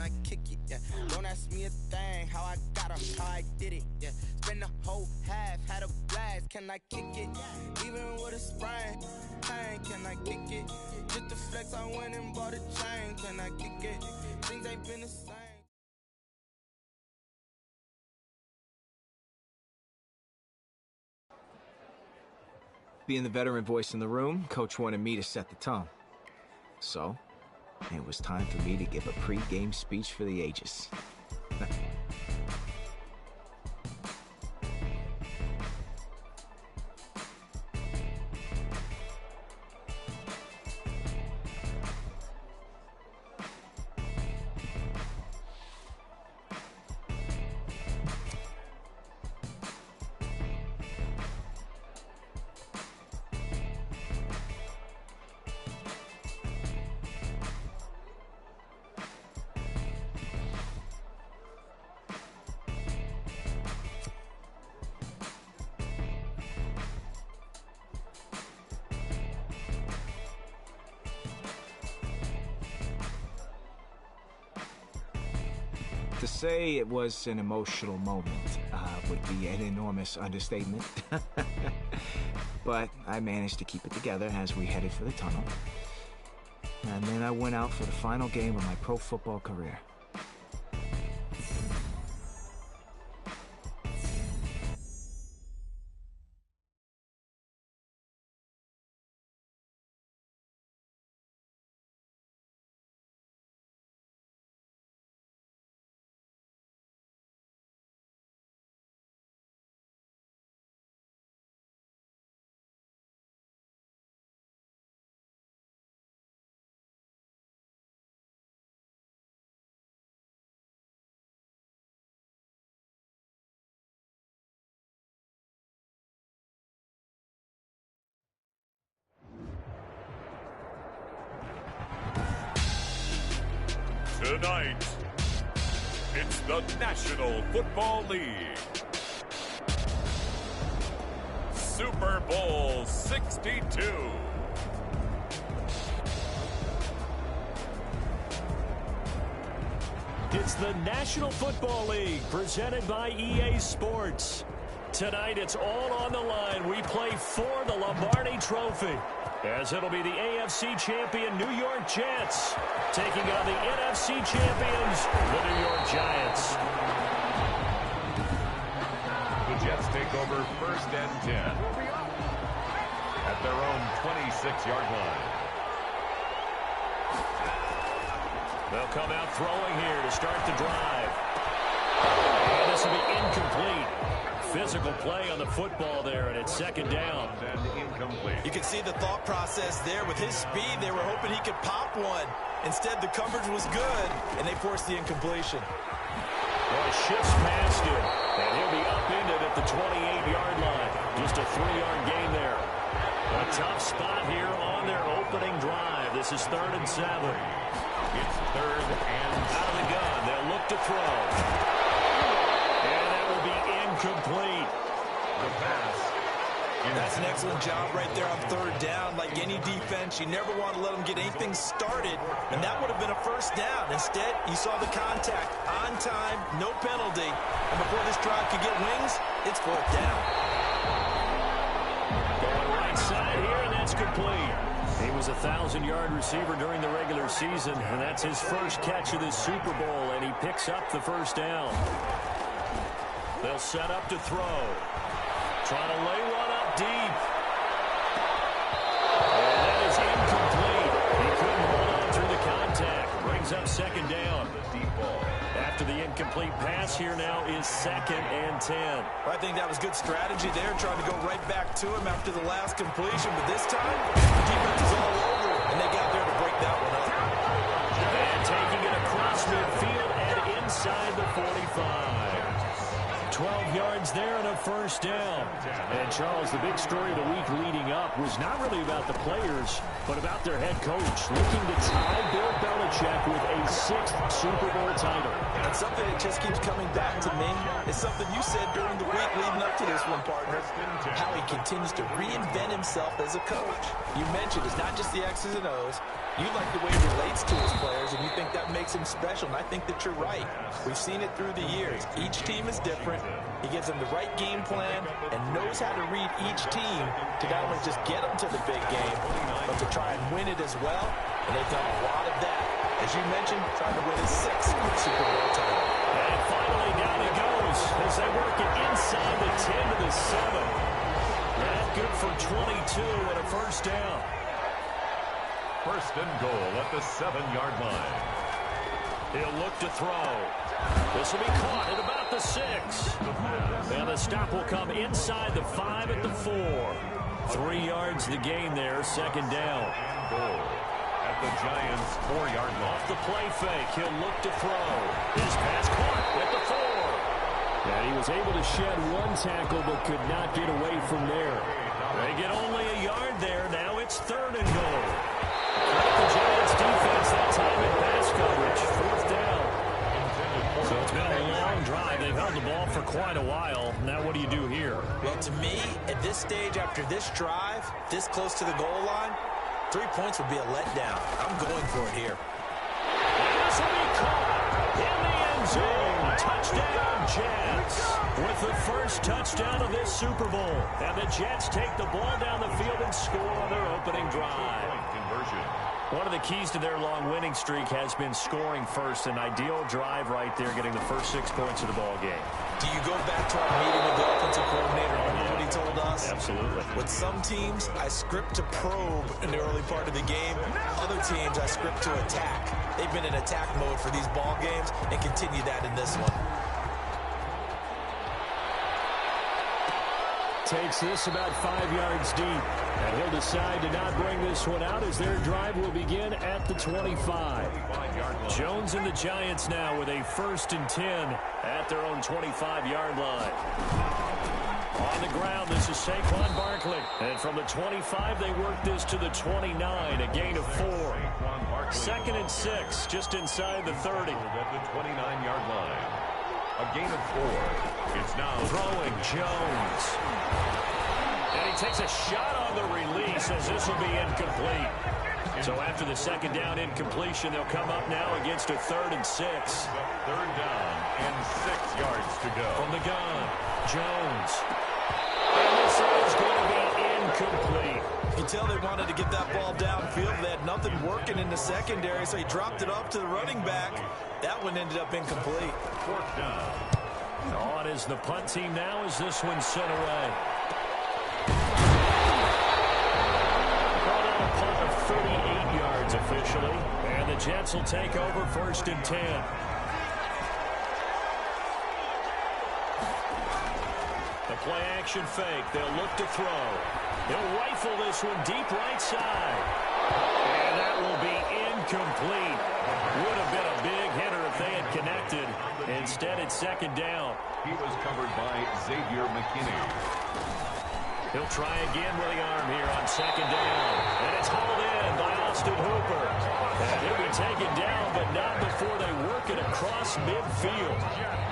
I kick it? Yeah. Don't ask me a thing, how I got 'em, how I did it. Yeah. Spend the whole half, had a blast. Can I kick it? Even with a sprain, pain, can I kick it? Just the flex, I went and bought a chain. Can I kick it? Things ain't been the same. Being the veteran voice in the room, Coach wanted me to set the tone. So, it was time for me to give a pre-game speech for the ages. To say it was an emotional moment would be an enormous understatement. But I managed to keep it together as we headed for the tunnel. And then I went out for the final game of my pro football career. Tonight, it's the National Football League. Super Bowl 62. It's the National Football League presented by EA Sports. Tonight, it's all on the line. We play for the Lombardi Trophy, as it'll be the AFC champion New York Jets taking on the NFC champions, the New York Giants. The Jets take over 1st and 10 at their own 26-yard line. They'll come out throwing here to start the drive. And this will be incomplete. Physical play on the football there, and it's 2nd down. And incomplete. You can see the thought process there. With his speed, they were hoping he could pop one. Instead, the coverage was good, and they forced the incompletion. Well, he shifts past him, and he'll be upended at the 28-yard line. Just a 3-yard gain there. A tough spot here on their opening drive. This is 3rd and 7. It's 3rd and out of the gun. They'll look to throw. And that will be incomplete. The pass. That's an excellent job right there on 3rd down. Like any defense, you never want to let them get anything started, and that would have been a 1st down. Instead, you saw the contact on time, no penalty, and before this drive could get wings, it's 4th down. Going right side here, and that's complete. He was a 1,000-yard receiver during the regular season, and that's his first catch of this Super Bowl, and he picks up the 1st down. They'll set up to throw. Trying to lay one up deep. And that is incomplete. He couldn't hold on through the contact. Brings up 2nd down. the deep ball. After the incomplete pass, here now is 2nd and 10. I think that was good strategy there, trying to go right back to him after the last completion. But this time, the defense is all over it, and they got there to break that one up. And taking it across midfield and inside the 45. 12 yards there and a 1st down. And, Charles, the big story of the week leading up was not really about the players, but about their head coach looking to tie Bill Belichick with a 6th Super Bowl title. And something that just keeps coming back to me is something you said during the week leading up to this one, partner, how he continues to reinvent himself as a coach. You mentioned it's not just the X's and O's. You like the way he relates to his players, and you think think that makes him special, and I think that you're right. We've seen it through the years. Each team is different. He gives them the right game plan and knows how to read each team to not only just get them to the big game, but to try and win it as well. And they've done a lot of that. As you mentioned, trying to win his 6th Super Bowl title. And finally down he goes as they work it inside the 10 to the 7. That good for 22 and a first down. First and goal at the 7-yard line. He'll look to throw. This will be caught at about the 6. And the stop will come inside the 5 at the 4. 3 yards the gain there, second down. Goal at the Giants' 4-yard line. Off the play fake, he'll look to throw. His pass caught at the 4. And he was able to shed one tackle but could not get away from there. They get only a yard there. Now it's third and goal. The Giants defense that time in pass coverage. Fourth down. So it's been a long drive. They've held the ball for quite a while. Now what do you do here? Well, to me, at this stage after this drive, this close to the goal line, 3 points would be a letdown. I'm going for it here. And this will be caught in the end zone. Touchdown, Jets. With the first touchdown of this Super Bowl. And the Jets take the ball down the field and score on their opening drive. Conversion. One of the keys to their long winning streak has been scoring first. An ideal drive right there, getting the first 6 points of the ball game. Do you go back to our meeting with the offensive coordinator? Remember what he told us? Absolutely. With some teams, I script to probe in the early part of the game. Other teams, I script to attack. They've been in attack mode for these ball games and continue that in this one. Takes this about 5 yards deep. And he'll decide to not bring this one out as their drive will begin at the 25. Jones and the Giants now with a 1st and 10 at their own 25-yard line. On the ground, this is Saquon Barkley. And from the 25, they work this to the 29, a gain of 4. 2nd and 6, just inside the 30. At the 29-yard line. A gain of 4. It's now Throwing Jones. And he takes a shot on the release as this will be incomplete. So after the second down incompletion, they'll come up now against a 3rd and 6. 3rd down and 6 yards to go. From the gun, Jones. And this is going to be incomplete. You can tell they wanted to get that ball downfield. They had nothing working in the secondary, so he dropped it off to the running back. That one ended up incomplete. 4th down. On is the punt team now as this one's sent away. Called out a punt of 38 yards officially. And the Jets will take over 1st and 10. The play action fake. They'll look to throw. He'll rifle this one deep right side. And that will be incomplete. Would have been a big hitter if they had connected. Instead, it's 2nd down. He was covered by Xavier McKinney. He'll try again with the arm here on 2nd down. And it's hauled in by Austin Hooper. And he'll be taken down, but not before they work it across midfield.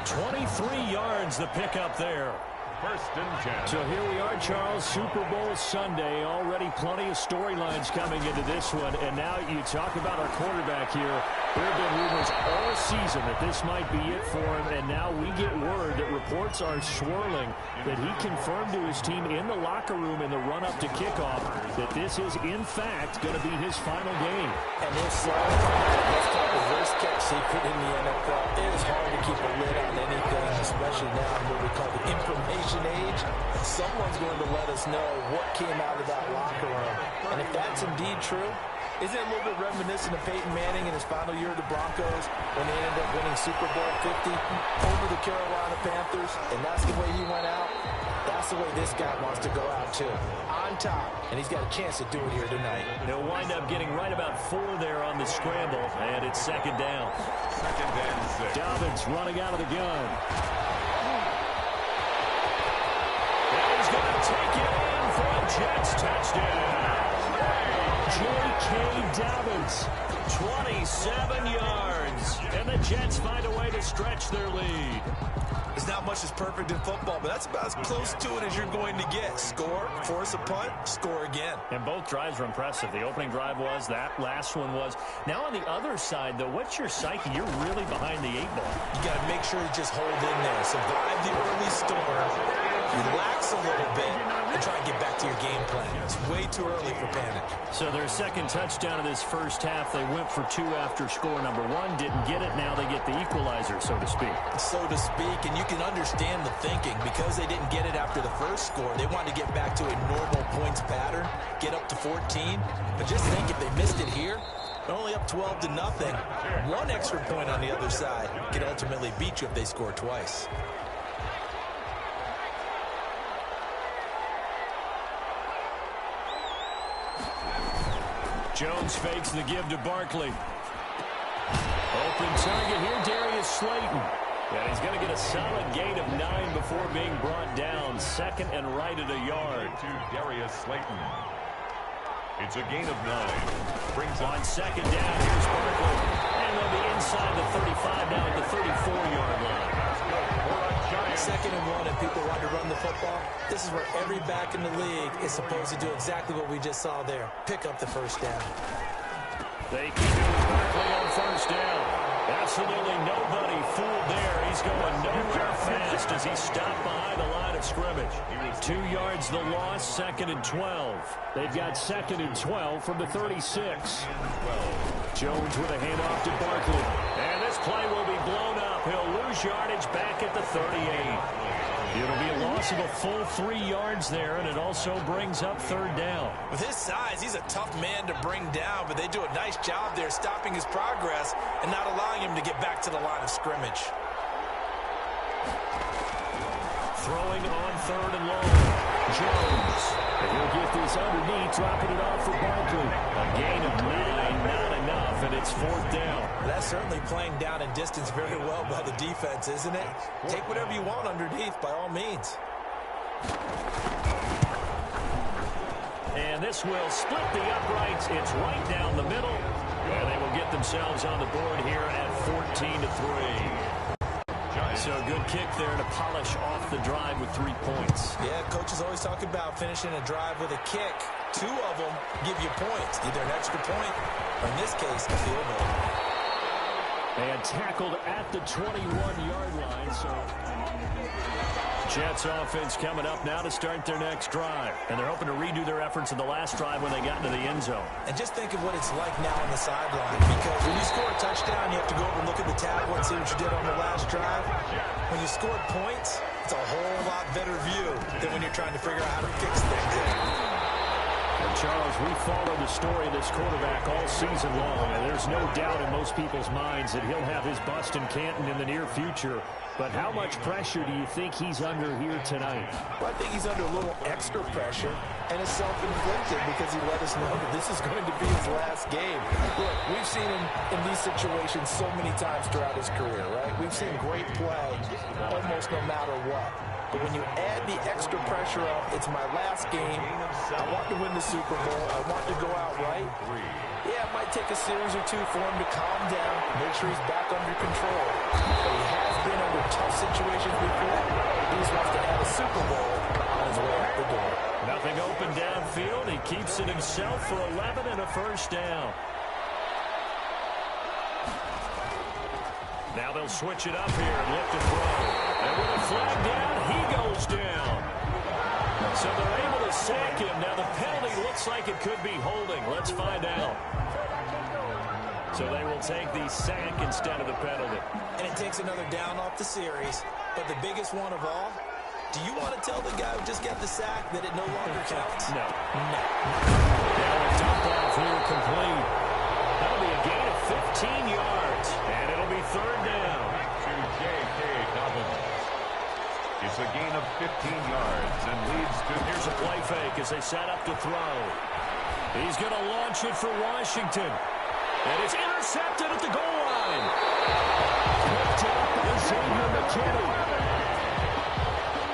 23 yards the pickup there. 1st and 10. So here we are, Charles, Super Bowl Sunday. Already plenty of storylines coming into this one. And now you talk about our quarterback here. There have been rumors all season that this might be it for him. And now we get word that reports are swirling that he confirmed to his team in the locker room in the run-up to kickoff that this is, in fact, going to be his final game. And this type of worst catch secret in the NFL, it is hard to keep a lid on anything, especially now in what we call the information age. Someone's going to let us know what came out of that locker room. And if that's indeed true, isn't it a little bit reminiscent of Peyton Manning in his final year of the Broncos when they ended up winning Super Bowl 50 over the Carolina Panthers? And that's the way he went out. That's the way this guy wants to go out, too. On top. And he's got a chance to do it here tonight. He'll wind up getting right about 4 there on the scramble. And it's 2nd down. 2nd and 6. Dobbins running out of the gun. And he's going to take it in for a Jets touchdown. J.K. Dobbins, 27 yards. And the Jets find a way to to stretch their lead. There's not much that's perfect in football, but that's about as close to it as you're going to get. Score, force a punt, score again. And both drives were impressive. The opening drive was, that last one was. Now on the other side, though, what's your psyche? You're really behind the 8-ball. You got to make sure you just hold in there. Survive the early storm. Relax a little bit and try and get back to your game plan. It's way too early for panic. So their second touchdown of this first half, they went for 2 after score number 1. Didn't get it. Now they get the equalizer, so to speak. So to speak, and you can understand the thinking. Because they didn't get it after the first score, they wanted to get back to a normal points pattern, get up to 14. But just think, if they missed it here, they're only up 12-0. One extra point on the other side can ultimately beat you if they score twice. Jones fakes the give to Barkley. Open target here, Darius Slayton. And he's going to get a solid gain of 9 before being brought down. Second and right at a yard. To Darius Slayton. It's a gain of 9. Brings on second down. Here's Barkley. And they'll be inside the 35 down at the 34-yard line. Second and 1, and people want to run the football. This is where every back in the league is supposed to do exactly what we just saw there. Pick up the first down. They keep it with Barkley on first down. Absolutely nobody fooled there. He's going nowhere fast as he stopped behind the line of scrimmage. 2 yards the loss, second and 12. They've got second and 12 from the 36. Jones with a handoff to Barkley. And this play will be blown up. He'll lose yardage back at the 38. It'll be a loss of a full 3 yards there, and it also brings up third down. With his size, he's a tough man to bring down, but they do a nice job there stopping his progress and not allowing him to get back to the line of scrimmage. Throwing on third and long. Jones. And he'll get this underneath, dropping it off for Barkley. A gain of 9, not enough, and it's fourth down. That's certainly playing down in distance very well by the defense, isn't it? Take whatever you want underneath, by all means. And this will split the uprights. It's right down the middle. And they will get themselves on the board here at 14-3. So good kick there to polish off the drive with 3 points. Yeah, coaches always talk about finishing a drive with a kick. 2 of them give you points, either an extra point or, in this case, a field goal. And tackled at the 21-yard line. So Jets offense coming up now to start their next drive. And they're hoping to redo their efforts in the last drive when they got into the end zone. And just think of what it's like now on the sideline. Because when you score a touchdown, you have to go over and look at the tablet and see what you did on the last drive. When you scored points, it's a whole lot better view than when you're trying to figure out how to fix things. And Charles, we followed the story of this quarterback all season long, and there's no doubt in most people's minds that he'll have his bust in Canton in the near future. But how much pressure do you think he's under here tonight? Well, I think he's under a little extra pressure, and it's self-inflicted because he let us know that this is going to be his last game. Look, we've seen him in these situations so many times throughout his career, right? We've seen great play almost no matter what. But when you add the extra pressure up, it's my last game. I want to win the Super Bowl. I want to go out right. Yeah, it might take a series or 2 for him to calm down, make sure he's back under control. But he has been under tough situations before. He just wants to add a Super Bowl on his way out the door. Nothing open downfield. He keeps it himself for 11 and a first down. Now they'll switch it up here and lift and throw. And with a flag down, he goes down. So they're able to sack him. Now the penalty looks like it could be holding. Let's find out. So they will take the sack instead of the penalty. And it takes another down off the series. But the biggest one of all, do you want to tell the guy who just got the sack that it no longer counts? No. No. Now a dump off here complete. That'll be a gain of 15 yards. And it'll be third down. To J.K. Dobbins. It's a gain of 15 yards and leads to... Here's a play fake as they set up to throw. He's going to launch it for Washington. And it's intercepted at the goal line. Picked up by Xavier McKinney.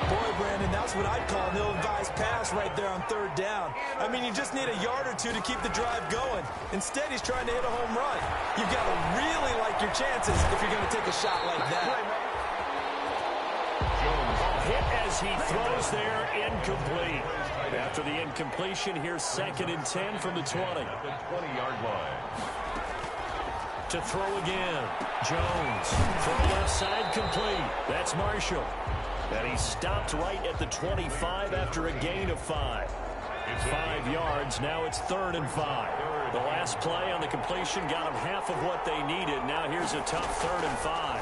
Boy, Brandon, that's what I'd call an ill-advised pass right there on third down. I mean, you just need a yard or two to keep the drive going. Instead, he's trying to hit a home run. You've got to really like your chances if you're going to take a shot like that. Hit as he throws there, incomplete. After the incompletion, here's 2nd and 10 from the 20. At the 20-yard line. To throw again. Jones. Throw left side complete. That's Marshall. And he stopped right at the 25 after a gain of 5. 5 yards. Now it's 3rd and 5. The last play on the completion got them half of what they needed. Now here's a tough 3rd and 5.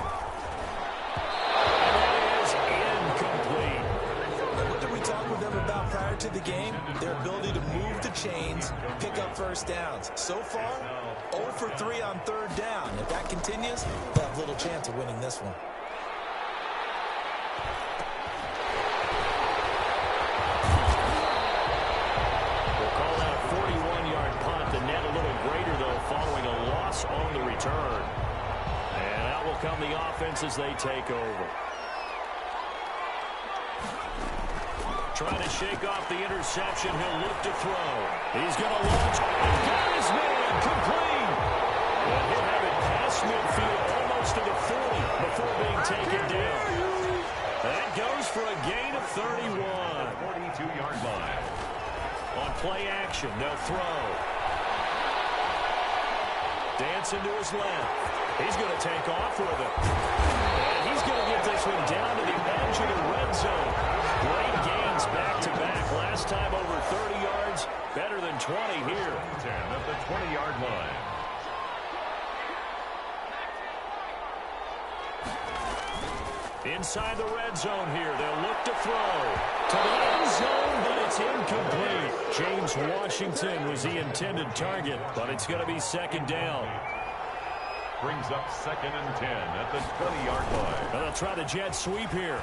And that is incomplete. What did we talk with them about prior to the game? Their ability to move the chains, pick up first downs. So far, 0 for 3 on 3rd down. If that continues, they'll have little chance of winning this one. We'll call that a 41-yard punt. The net a little greater, though, following a loss on the return. And out will come the offense as they take over. Trying to shake off the interception. He'll look to throw. He's going to launch. And got his man complete. And he'll have it past midfield almost to the 40 before being taken down. That goes for a gain of 31. 42-yard line. On play action, they'll throw. Dancing to his left. He's going to take off with it. And he's going to get this one down to the edge of the red zone. Great gains back-to-back. Last time over 30 yards, better than 20 here. 10 at the 20-yard line. Inside the red zone here, they'll look to throw. To the end zone, but it's incomplete. James Washington was the intended target, but it's going to be 2nd down. Brings up 2nd and 10 at the 20-yard line. And they'll try the jet sweep here.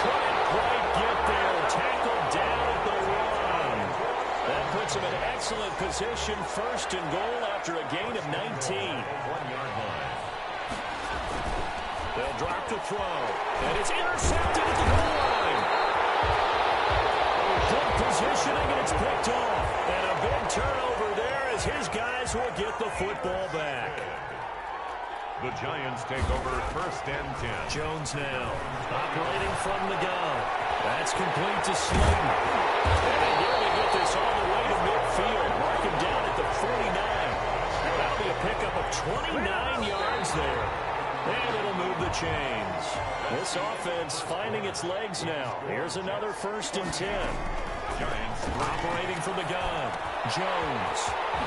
Couldn't quite get there. Tackled down at the 1. That puts him in excellent position. 1st and goal after a gain of 19. 1-yard line. They'll drop the throw. And it's intercepted at the goal line. Good positioning, and it's picked off. And a big turnover there as his guys will get the football back. The Giants take over 1st and 10. Jones now operating from the gun. That's complete to Slayton. And they nearly get this all the way to midfield. Mark him down at the 49. That'll be a pickup of 29 yards there. And it'll move the chains. This offense finding its legs now. Here's another 1st and 10. Giants Operating from the gun. Jones.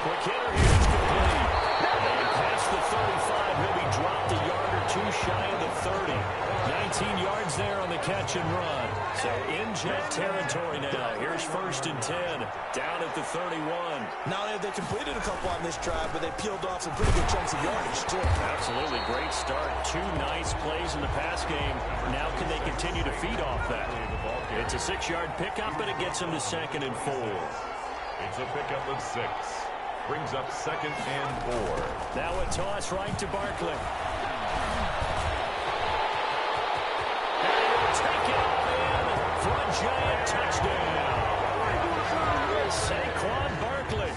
Quick hitter here. It's complete. And past the 35, he'll be dropped a yard or two shy of the 30. 19 yards there on the catch and run. So in jet territory now. Here's 1st and 10. Down at the 31. Not only have they completed a couple on this drive, but they peeled off some pretty good chunks of yardage, too. Absolutely great start. 2 nice plays in the pass game. Now can they continue to feed off that? It's a 6-yard pickup, and it gets them to 2nd and 4. It's a pickup of 6. Brings up 2nd and 4. Now a toss right to Barkley. And he'll take it all in for a Giant touchdown. Saquon Barkley,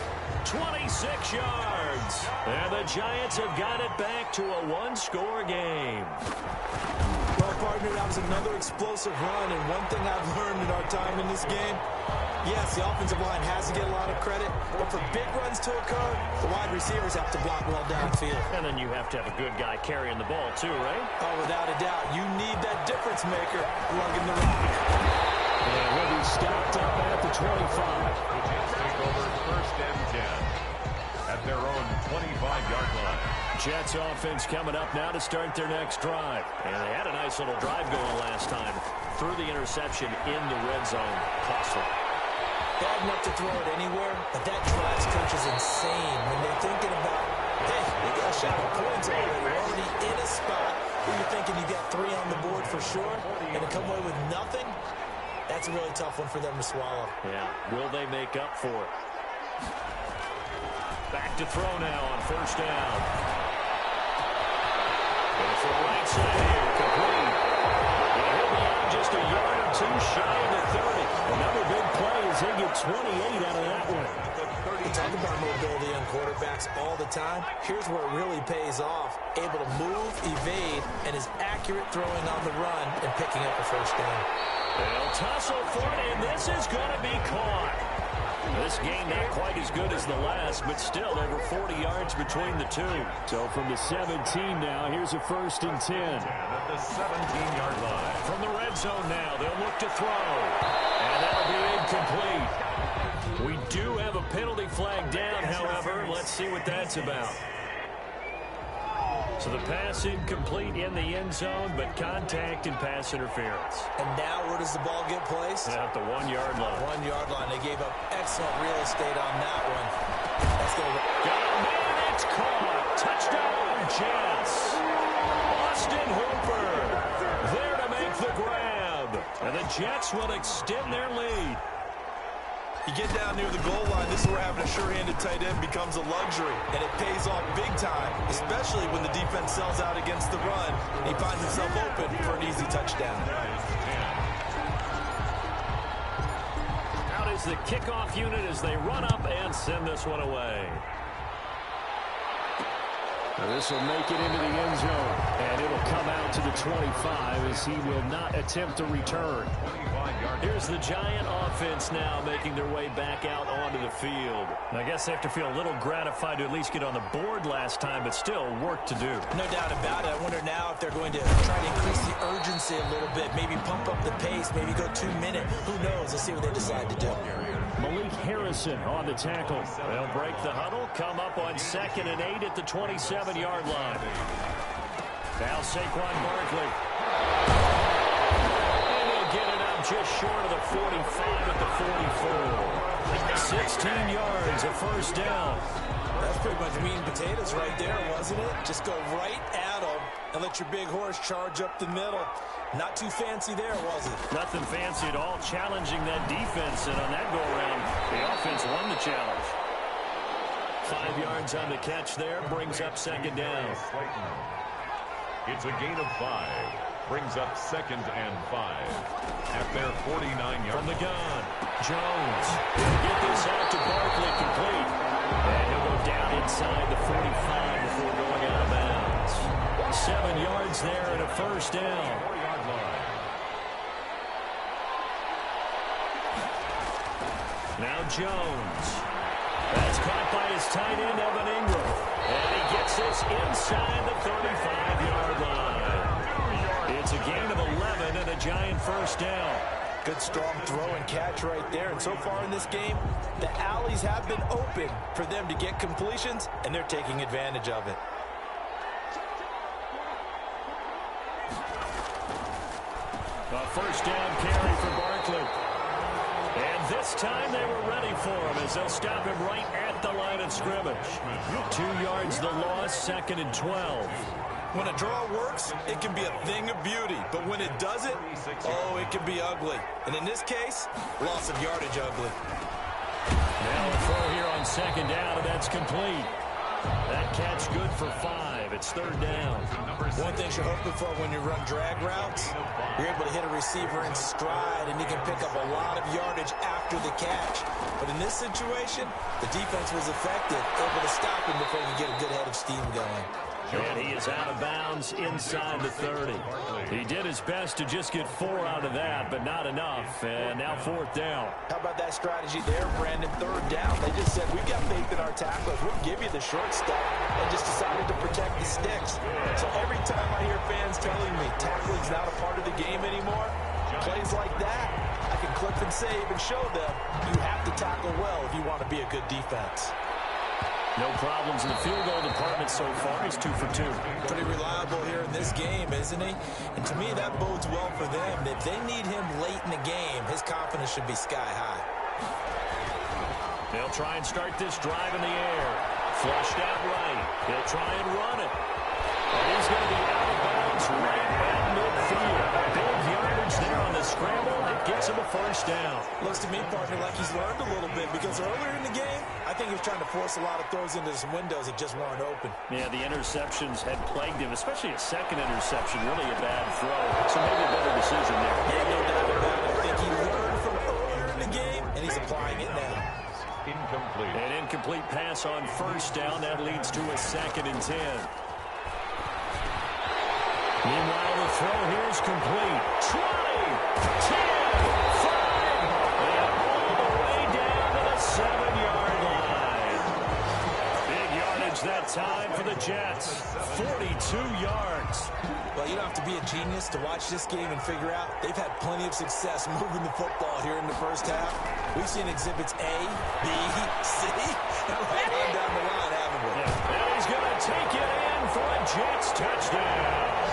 26 yards. And the Giants have got it back to a 1-score game. Well, partner, that was another explosive run, and one thing I've learned in our time in this game, yes, the offensive line has to get a lot of credit, but for big runs to occur, the wide receivers have to block well downfield. And then you have to have a good guy carrying the ball, too, right? Oh, without a doubt. You need that difference maker lugging the rock. And he'll be stopped up at the 25. The Jets take over 1st and 10 at their own 25-yard line. Jets offense coming up now to start their next drive. And they had a nice little drive going last time. Threw the interception in the red zone. Costly. Bad enough to throw it anywhere, but that drives coaches insane when they're thinking about, hey, we got a shot at points already. We're already in a spot where you're thinking you got 3 on the board for sure, and to come away with nothing, that's a really tough one for them to swallow. Yeah, will they make up for it? Back to throw now on 1st down. Goes for the right side here, complete. And he'll be out just a yard or two shy of the 30. Another big play as they get 28 out of that one. We talk about mobility on quarterbacks all the time. Here's where it really pays off. Able to move, evade, and is accurate throwing on the run and picking up a first down. They'll tussle for it, and this is going to be caught. This game not quite as good as the last, but still over 40 yards between the two. So from the 17 now, here's a 1st and 10. At the 17-yard line. From the red zone now, they'll look to throw. And that'll be incomplete. We do have a penalty flag down, however. Let's see what that's about. So the pass incomplete in the end zone, but contact and pass interference. And now where does the ball get placed? At the 1-yard line. 1-yard line. They gave up excellent real estate on that one. That's going to... Got a man, it's caught. Touchdown, Jets. Austin Hooper there to make the grab. And the Jets will extend their lead. You get down near the goal line, this is where having a sure-handed tight end becomes a luxury, and it pays off big time, especially when the defense sells out against the run, and he finds himself open for an easy touchdown. Out is the kickoff unit as they run up and send this one away. Now this will make it into the end zone, and it'll come out to the 25 as he will not attempt to return. Here's the Giant offense now making their way back out onto the field. And I guess they have to feel a little gratified to at least get on the board last time, but still work to do. No doubt about it. I wonder now if they're going to try to increase the urgency a little bit, maybe pump up the pace, maybe go 2-minute. Who knows? Let's see what they decide to do. Malik Harrison on the tackle. They'll break the huddle, come up on 2nd and 8 at the 27-yard line. Now Saquon Barkley. And he'll get it up just short of the 45 at the 44. 16 yards, a 1st down. That's pretty much meat and potatoes right there, wasn't it? Just go right at them and let your big horse charge up the middle. Not too fancy there, was it? Nothing fancy at all, challenging that defense, and on that go-around, the offense won the challenge. 5 yards on the catch there, brings up 2nd down. It's a gain of 5. Brings up 2nd and 5. At their 49-yard. From the gun, Jones. He'll get this out to Barkley complete. And he'll go down inside the 45 before going out of bounds. 7 yards there and a 1st down. Now Jones. That's caught by his tight end, Evan Ingram. And he gets this inside the 35-yard line. It's a gain of 11 and a Giant 1st down. Good strong throw and catch right there. And so far in this game, the alleys have been open for them to get completions, and they're taking advantage of it. A 1st down carry for Barkley. And this time they were ready for him as they'll stop him right at the line of scrimmage. 2 yards the loss, 2nd and 12. When a draw works, it can be a thing of beauty. But when it doesn't, oh, it can be ugly. And in this case, loss of yardage ugly. Now a throw here on 2nd down, and that's complete. That catch good for 5. It's 3rd down. One thing you're hoping for when you run drag routes, you're able to hit a receiver in stride, and he can pick up a lot of yardage after the catch. But in this situation, the defense was effective, able to stop him before he could get a good head of steam going. And he is out of bounds inside the 30. He did his best to just get 4 out of that, but not enough. And now 4th down. How about that strategy there, Brandon? 3rd down. They just said, we've got faith in our tacklers. We'll give you the short stuff, and just decided to protect the sticks. So every time I hear fans telling me tackling's not a part of the game anymore, plays like that, I can clip and save and show them you have to tackle well if you want to be a good defense. No problems in the field goal department so far. He's 2 for 2. Pretty reliable here in this game, isn't he? And to me, that bodes well for them. If they need him late in the game, his confidence should be sky high. They'll try and start this drive in the air. Flushed out right. He'll try and run it. And he's going to be out of bounds right at midfield. Big yardage there on the scramble. It gets him a first down. Looks to me, partner, like he's learned a little bit because earlier in the game, I think he was trying to force a lot of throws into some windows that just weren't open. Yeah, the interceptions had plagued him, especially a second interception. Really a bad throw. So maybe a better decision there. Yeah, no doubt about it. I think he learned from earlier in the game, and he's applying it now. Incomplete. An incomplete pass on first down. That leads to a 2nd and 10. Meanwhile, the throw here is complete. 20, 10, 5, and all the way down to the 7-yard line. Big yardage that time for the Jets. 42 yards. Well, you don't have to be a genius to watch this game and figure out they've had plenty of success moving the football here in the first half. We've seen exhibits A, B, C, and right on down the line, haven't we? Yeah. And he's going to take it in for a Jets touchdown.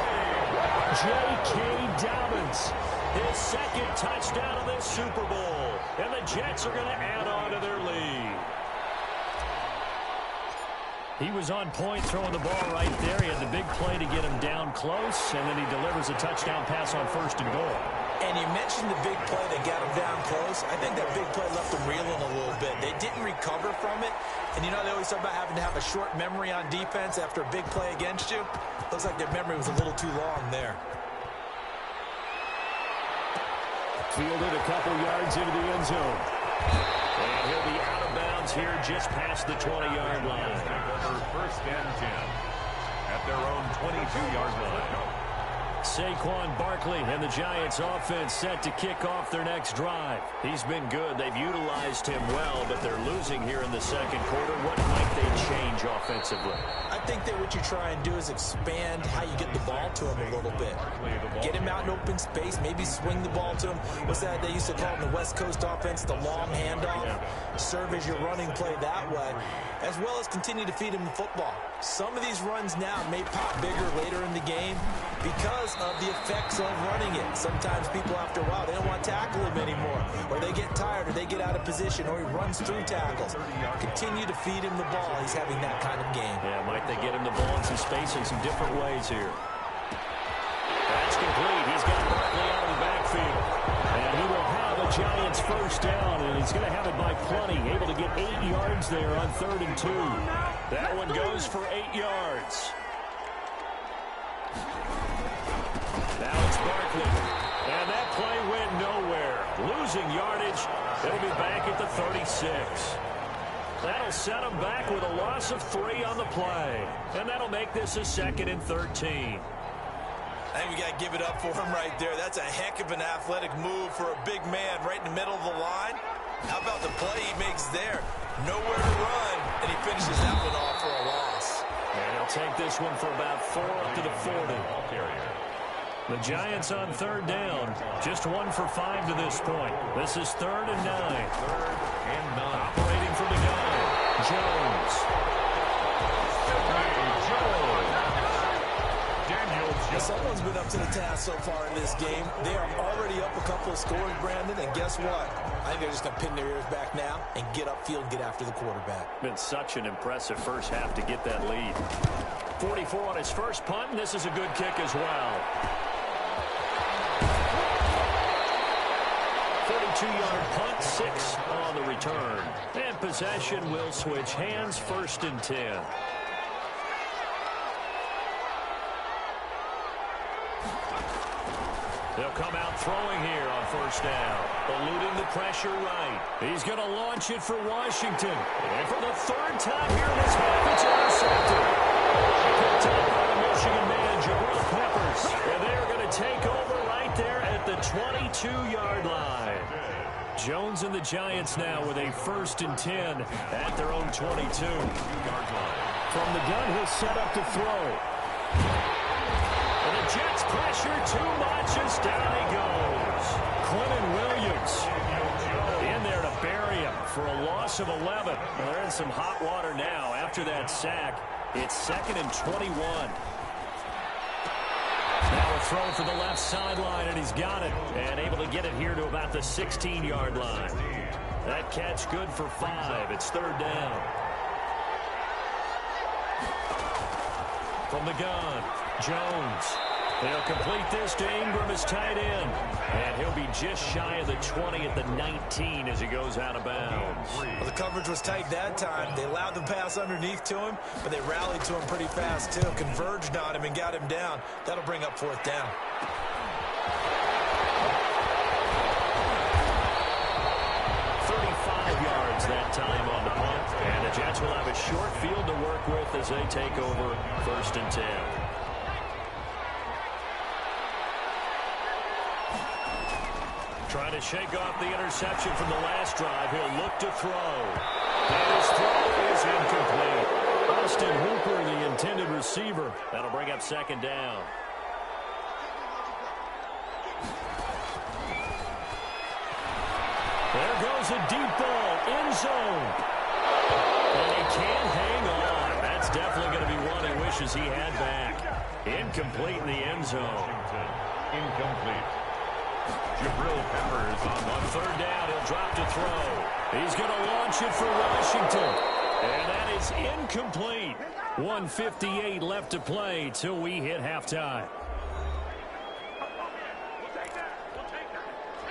J.K. Dobbins, his 2nd touchdown of this Super Bowl. And the Jets are going to add on to their lead. He was on point throwing the ball right there. He had the big play to get him down close, and then he delivers a touchdown pass on 1st and goal. And you mentioned the big play that got him down close. I think that big play left them reeling a little bit. They didn't recover from it. And you know, they always talk about having to have a short memory on defense after a big play against you. Looks like their memory was a little too long there. Fielded a couple yards into the end zone. And he'll be out of bounds here just past the 20-yard line. Over 1st and 10 at their own 22-yard line. Saquon Barkley and the Giants offense set to kick off their next drive. He's been good. They've utilized him well, but they're losing here in the 2nd quarter. What might they change offensively? I think that what you try and do is expand how you get the ball to him a little bit. Get him out in open space, maybe swing the ball to him. What's that they used to call in the West Coast offense, the long handoff? Serve as your running play that way, as well as continue to feed him the football. Some of these runs now may pop bigger later in the game because of the effects of running it. Sometimes people, after a while, they don't want to tackle him anymore, or they get tired, or they get out of position, or he runs through tackles. Continue to feed him the ball. He's having that kind of game. Yeah, might they get him the ball in some space in some different ways here. That's complete. He's got Barkley out of the backfield. And he will have a Giants first down, and he's going to have it by plenty. Able to get 8 yards there on 3rd and 2. That one goes for 8 yards. Now it's Barkley. And that play went nowhere. Losing yardage. It'll be back at the 36. That'll set him back with a loss of 3 on the play. And that'll make this a 2nd and 13. I think we got to give it up for him right there. That's a heck of an athletic move for a big man right in the middle of the line. How about the play he makes there? Nowhere to run, and he finishes that one off for a loss. And he'll take this one for about 4 up to the 40. The Giants on 3rd down. Just 1 for 5 to this point. This is 3rd and 9. 3rd and 9. Operating from the gun. Jones. Someone's been up to the task so far in this game. They are already up a couple of scores, Brandon, and guess what? I think they're just going to pin their ears back now and get upfield and get after the quarterback. Been such an impressive first half to get that lead. 44 on his first punt, and this is a good kick as well. 42-yard punt, 6 on the return. And possession will switch hands, 1st and 10. They'll come out throwing here on 1st down. Eluding the pressure right. He's going to launch it for Washington. And for the 3rd time here in this half, it's intercepted. Picked up by the Michigan man, Jabril Peppers. And they're going to take over right there at the 22-yard line. Jones and the Giants now with a 1st and 10 at their own 22-yard line. From the gun, he'll set up to throw. And the Jets pressure too much as down he goes. Quinnen Williams in there to bury him for a loss of 11. Well, they're in some hot water now after that sack. It's 2nd and 21. Now a throw for the left sideline, and he's got it. And able to get it here to about the 16-yard line. That catch good for 5. It's 3rd down. From the gun, Jones. They'll complete this to Ingram as tight end. And he'll be just shy of the 20 at the 19 as he goes out of bounds. Well, the coverage was tight that time. They allowed the pass underneath to him, but they rallied to him pretty fast, too. Converged on him and got him down. That'll bring up 4th down. Yards that time on the punt. And the Jets will have a short field to work with as they take over 1st and 10. Trying to shake off the interception from the last drive. He'll look to throw. And his throw is incomplete. Austin Hooper, the intended receiver. That'll bring up 2nd down. There goes a deep ball, end zone. And he can't hang on. That's definitely going to be one he wishes he had back. Incomplete in the end zone. Incomplete. Jabril Peppers on 3rd down, he'll drop to throw. He's going to launch it for Washington. And that is incomplete. 1:58 left to play till we hit halftime.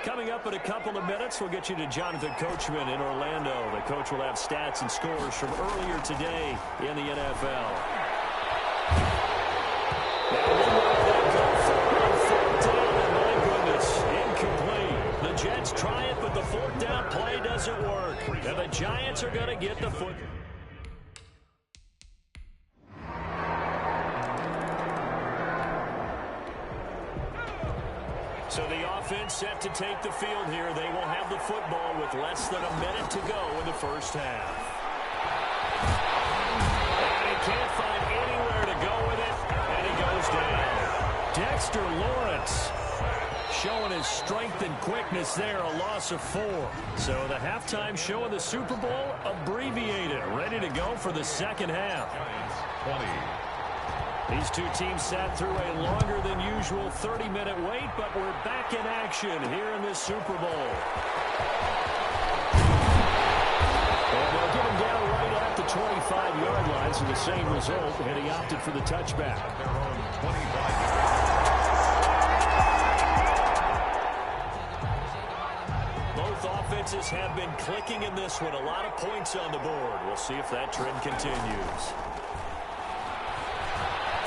Coming up in a couple of minutes, we'll get you to Jonathan Coachman in Orlando. The coach will have stats and scores from earlier today in the NFL. My goodness, incomplete. The Jets try it, but the 4th down play doesn't work. And the Giants are going to get the foot. So the offense set to take the field here. They will have the football with less than a minute to go in the 1st half. And he can't find anywhere to go with it, and he goes down. Dexter Lawrence showing his strength and quickness there, a loss of 4. So the halftime show of the Super Bowl abbreviated, ready to go for the 2nd half. 20. These two teams sat through a longer than usual 30-minute wait, but we're back in action here in this Super Bowl. And they'll get him down right at the 25-yard line, so the same result, and he opted for the touchback. Both offenses have been clicking in this one. A lot of points on the board. We'll see if that trend continues.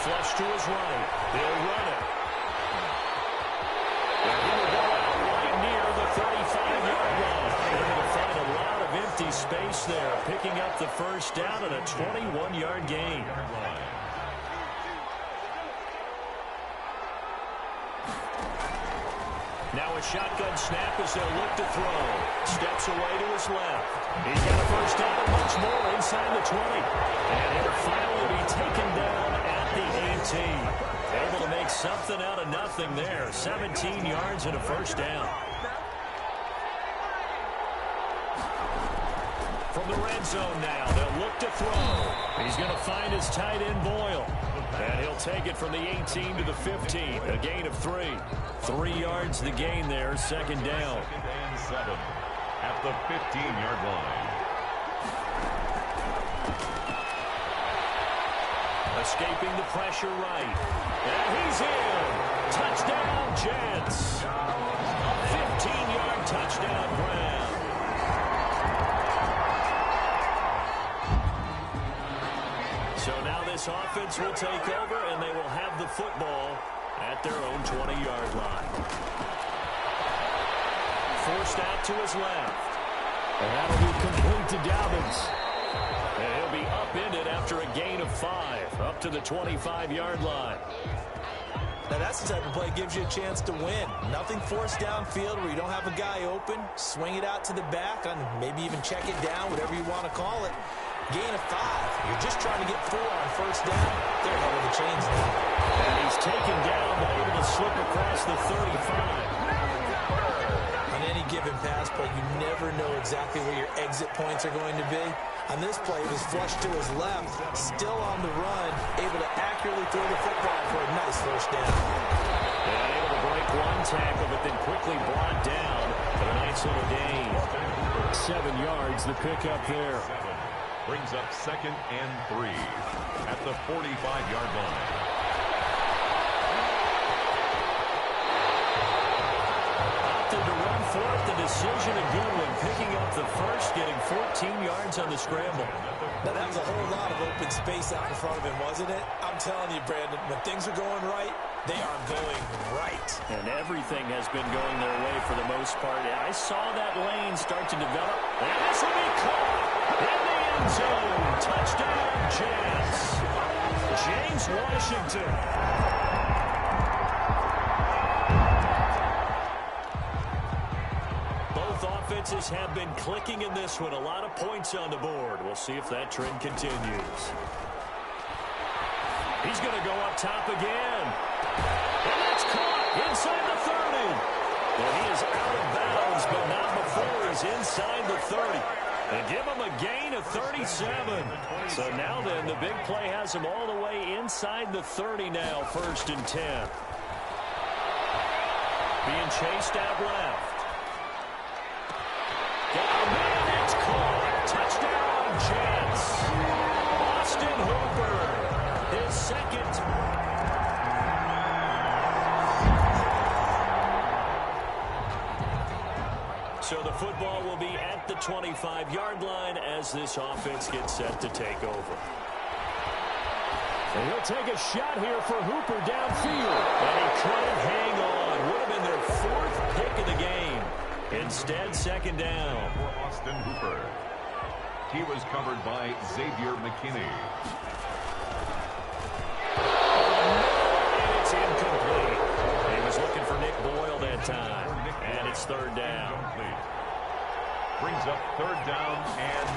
Flush to his right. They'll run it. And he will go out right near the 35-yard line. They're going to find a lot of empty space there, picking up the 1st down and a 21-yard gain. Now a shotgun snap as they'll look to throw. Steps away to his left. He's got a 1st down and much more inside the 20. And he'll finally be taken down at the 18. Able to make something out of nothing there. 17 yards and a 1st down. From the red zone now, they'll look to throw. He's going to find his tight end Boyle. And he'll take it from the 18 to the 15. A gain of 3. 3 yards the gain there, 2nd down. 2nd and 7 at the 15-yard line. Escaping the pressure right. And he's in. Touchdown, Jets. 15-yard touchdown grab. So now this offense will take over, and they will have the football at their own 20-yard line. Forced out to his left. And that'll be complete to Dobbins. And he'll be upended after a gain of 5, up to the 25-yard line. Now that's the type of play that gives you a chance to win. Nothing forced downfield where you don't have a guy open. Swing it out to the back, on maybe even check it down, whatever you want to call it. Gain of 5. You're just trying to get 4 on 1st down. They're ahead of the chains now. And he's taken down, but able to slip across the 35. On any given pass play, you never know exactly where your exit points are going to be. On this play, it was flushed to his left, still on the run, able to accurately throw the football for a nice 1st down. And able to break one tackle, but then quickly brought down for a nice little gain. 7 yards, the pickup there. Brings up 2nd and 3 at the 45-yard line. opted to run for it. The decision a good one. Picking up the first, getting 14 yards on the scramble. Now, that was a whole lot of open space out in front of him, wasn't it? I'm telling you, Brandon, when things are going right, they are going right. And everything has been going their way for the most part. I saw that lane start to develop. And this will be caught in the end zone. Touchdown, Jets. James Washington. Both offenses have been clicking in this one. A lot of points on the board. We'll see if that trend continues. He's going to go up top again. And that's caught inside the 30. Well, he is out of bounds, but not before he's inside the 30. And give him a gain of 37. So now then, the big play has him all the way inside the 30 now, 1st and 10. Being chased out left. Got a man, it's caught. Touchdown, Jets. Austin Hooper, his second. So the football will be at the 25-yard line as this offense gets set to take over. And he'll take a shot here for Hooper downfield. And he couldn't hang on. Would have been their 4th pick of the game. Instead, 2nd down. For Austin Hooper. He was covered by Xavier McKinney. And it's incomplete. He was looking for Nick Boyle that time. And it's 3rd down. Brings up 3rd down and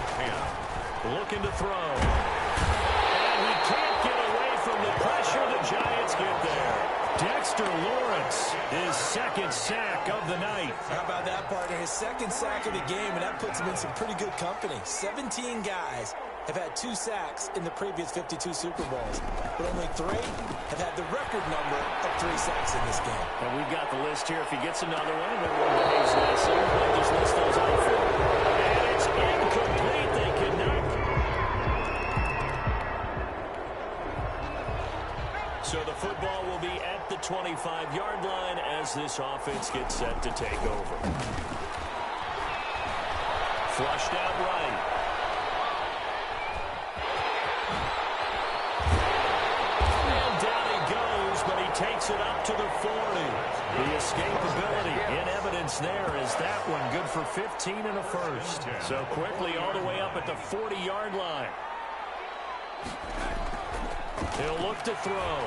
10. Looking to throw. And he can't get away from the pressure. The Giants get there. Dexter Lawrence, his 2nd sack of the night. How about that, partner? His 2nd sack of the game, and that puts him in some pretty good company. 17 guys have had 2 sacks in the previous 52 Super Bowls, but only 3 have had the record number of 3 sacks in this game. And we've got the list here. If he gets another one, everyone behaves nicely. We'll just list those out for him. And it's incomplete. They cannot. So the football will be at the 25-yard line as this offense gets set to take over. Flushed out right. And down he goes, but he takes it up to the 40. The escapability in evidence there is that one good for 15 and a first. So quickly all the way up at the 40-yard line. He'll look to throw.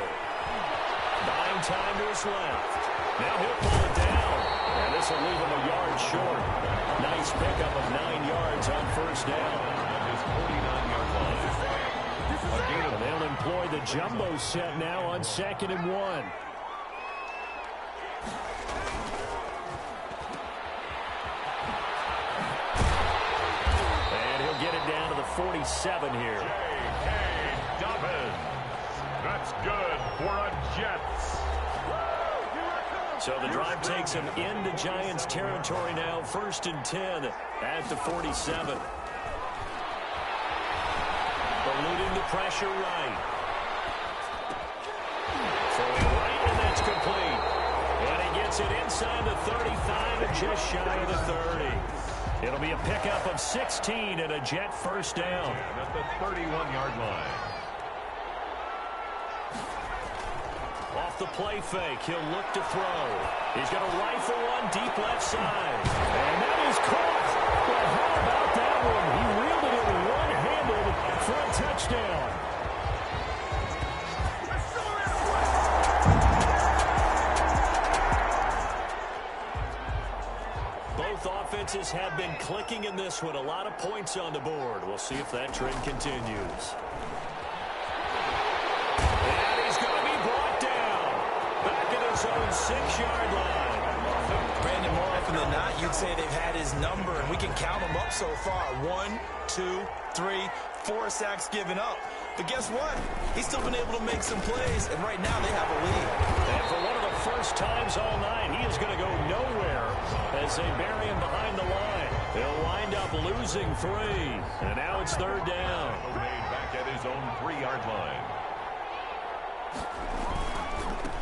Buying time to his left. Now he'll pull it down. And this will leave him a yard short. Nice pickup of 9 yards on 1st down. His 49-yard line. They'll employ the jumbo set now on 2nd and 1. And he'll get it down to the 47 here. J.K. Dobbins. That's good for a Jets. So the drive takes him into Giants territory now. 1st and 10 at the 47. Eluding the pressure right. Throwing right, and that's complete. And he gets it inside the 35 and just shy of the 30. It'll be a pickup of 16 and a Jet 1st down. At the 31-yard line. Off the play fake, he'll look to throw. He's got a rifle one deep left side. And that is caught. Well, how about that one? He reeled it in one-handed for a touchdown. Both offenses have been clicking in this one. A lot of points on the board. We'll see if that trend continues. Own 6-yard line. Brandon, more often than not, you'd say they've had his number, and we can count them up so far. 1, 2, 3, 4 sacks given up. But guess what? He's still been able to make some plays, and right now they have a lead. And for one of the first times all night, he is going to go nowhere as they bury him behind the line. They'll wind up losing 3. And now it's 3rd down. Back at his own 3-yard line.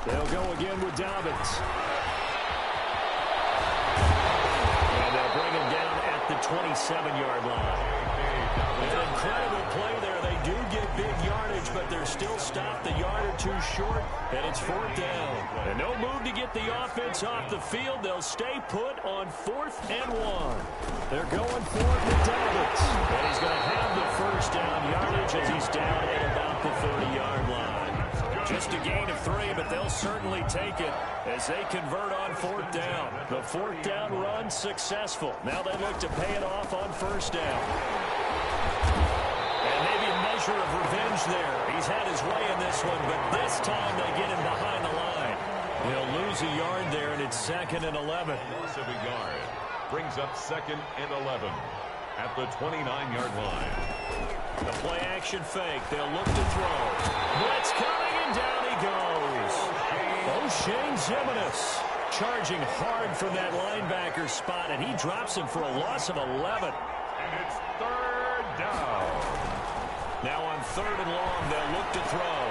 They'll go again with Dobbins. the 27-yard line. An incredible play there. They do get big yardage, but they're still stopped a yard or two short, and it's 4th down. And no move to get the offense off the field. They'll stay put on 4th and 1. They're going for it with Davis. And he's going to have the first down yardage as he's down at about the 30-yard line. Just a gain of 3, but they'll certainly take it as they convert on 4th down. The 4th down run successful. Now they look to pay it off on 1st down. And maybe a measure of revenge there. He's had his way in this one, but this time they get him behind the line. He'll lose a yard there, and it's 2nd and 11. Loss of a yard brings up 2nd and 11 at the 29-yard line. The play-action fake. They'll look to throw. Blitz coming, and down he goes. O'Shane Zimenez charging hard from that linebacker spot, and he drops him for a loss of 11. And it's 3rd down. Now on 3rd and long, they'll look to throw.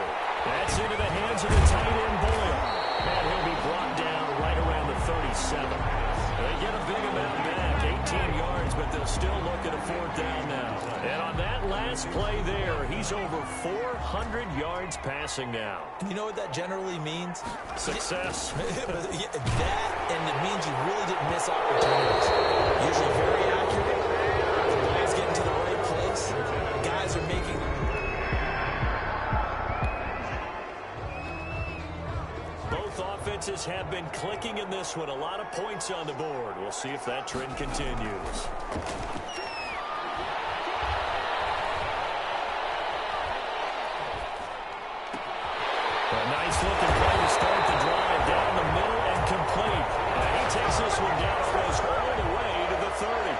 That's into the hands of the tight end, Boyle. And he'll be brought down right around the 37. They get a big amount back, 18 yards, but they'll still look at a 4th down now. And on that last play there, he's over 400 yards passing now. You know what that generally means? Success. That, and it means you really didn't miss opportunities. Usually very accurate. Guys getting to the right place. Guys are making... Both offenses have been clicking in this one. A lot of points on the board. We'll see if that trend continues. A nice looking play to start the drive down the middle and complete. And he takes this one down almost all the way to the 30.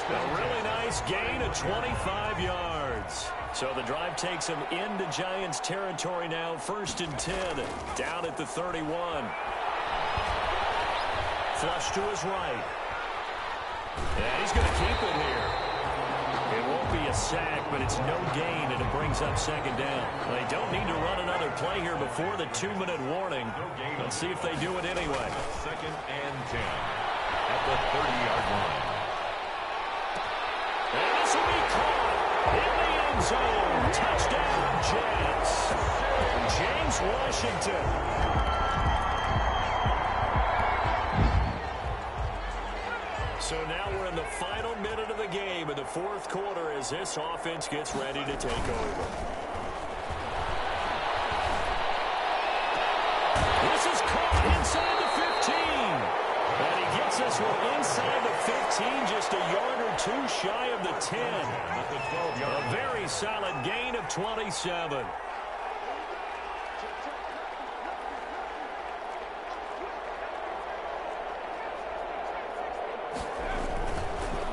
A really nice gain of 25 yards. So the drive takes him into Giants territory now. 1st and 10, down at the 31. Flush to his right. And he's going to keep it here. It won't be a sack, but it's no gain, and it brings up 2nd down. They don't need to run another play here before the 2-minute warning. Let's see if they do it anyway. 2nd and 10 at the 30-yard line. And this will be caught in the end zone. Touchdown, Jets. James Washington. So now we're in the final minute of the game in the 4th quarter as this offense gets ready to take over. This is caught inside the 15. And he gets this one inside the 15, just a yard or two shy of the 10. A very solid gain of 27.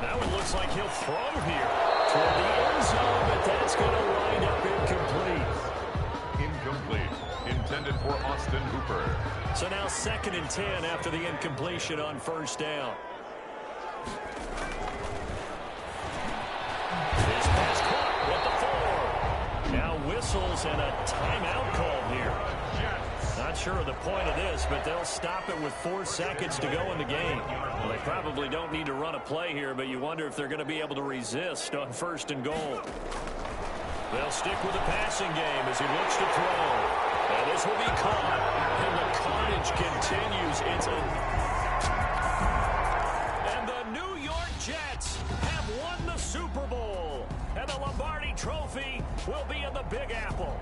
Now it looks like he'll throw here toward the end zone, but that's going to wind up incomplete. Incomplete. Intended for Austin Hooper. So now 2nd and 10 after the incompletion on 1st down. His pass caught with the 4. Now whistles and a timeout call here. Not sure of the point of this, but they'll stop it with 4 seconds to go in the game. Well, they probably don't need to run a play here, but you wonder if they're going to be able to resist on 1st and goal. They'll stick with the passing game as he looks to throw. And this will be caught. And the carnage continues. And the New York Jets have won the Super Bowl. And the Lombardi Trophy will be in the Big Apple.